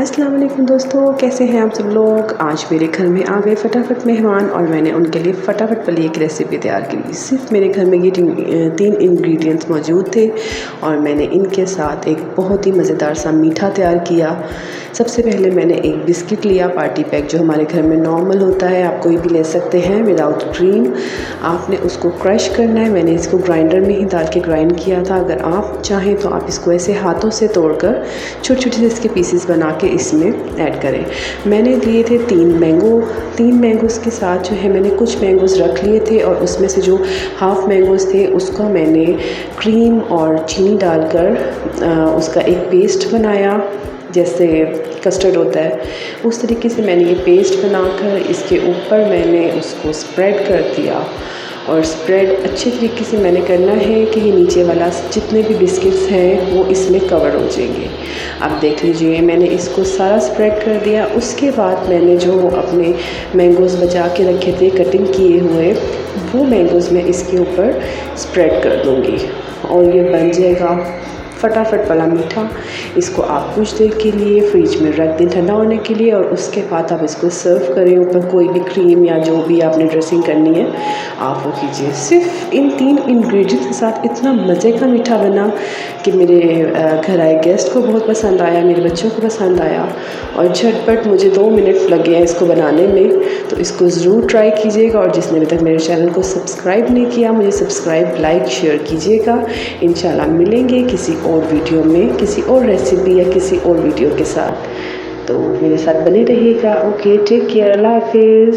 अस्सलाम वालेकुम दोस्तों, कैसे हैं आप सब लोग। आज मेरे घर में आ गए फटाफट मेहमान और मैंने उनके लिए फटाफट वाली एक रेसिपी तैयार की। सिर्फ मेरे घर में ये तीन इंग्रेडिएंट्स मौजूद थे और मैंने इनके साथ एक बहुत ही मज़ेदार सा मीठा तैयार किया। सबसे पहले मैंने एक बिस्किट लिया पार्टी पैक, जो हमारे घर में नॉर्मल होता है, आप कोई भी ले सकते हैं विदाउट क्रीम। आपने उसको क्रश करना है। मैंने इसको ग्राइंडर में ही डाल के ग्राइंड किया था। अगर आप चाहें तो आप इसको ऐसे हाथों से तोड़कर छोटे छोटे से इसके पीसेस बना के इसमें ऐड करें। मैंने लिए थे 3 मैंगोज़ के साथ जो है मैंने कुछ मैंगोज़ रख लिए थे और उसमें से जो हाफ़ मैंगोज़ थे उसका मैंने क्रीम और चीनी डालकर उसका एक पेस्ट बनाया, जैसे कस्टर्ड होता है उस तरीके से मैंने ये पेस्ट बनाकर इसके ऊपर मैंने उसको स्प्रेड कर दिया। और स्प्रेड अच्छे तरीके से मैंने करना है कि ये नीचे वाला जितने भी बिस्किट्स हैं वो इसमें कवर हो जाएंगे। अब देख लीजिए, मैंने इसको सारा स्प्रेड कर दिया। उसके बाद मैंने जो अपने मैंगोज़ बचा के रखे थे कटिंग किए हुए, वो मैंगोज़ मैं इसके ऊपर स्प्रेड कर दूँगी और ये बन जाएगा फटाफट वाला मीठा। इसको आप कुछ देर के लिए फ्रिज में रख दें ठंडा होने के लिए और उसके बाद आप इसको सर्व करें। ऊपर कोई भी क्रीम या जो भी आपने ड्रेसिंग करनी है आप वो कीजिए। सिर्फ इन 3 इंग्रेडिएंट्स के साथ इतना मज़े का मीठा बना कि मेरे घर आए गेस्ट को बहुत पसंद आया, मेरे बच्चों को पसंद आया और झटपट मुझे 2 मिनट लगे हैं इसको बनाने में। तो इसको ज़रूर ट्राई कीजिएगा और जिसने अभी तक मेरे चैनल को सब्सक्राइब नहीं किया, मुझे सब्सक्राइब, लाइक, शेयर कीजिएगा। इंशाल्लाह मिलेंगे किसी और वीडियो में, किसी और रेसिपी या किसी और वीडियो के साथ। तो मेरे साथ बने रहिएगा। ओके, टेक केयर, अल्लाह हाफिज़।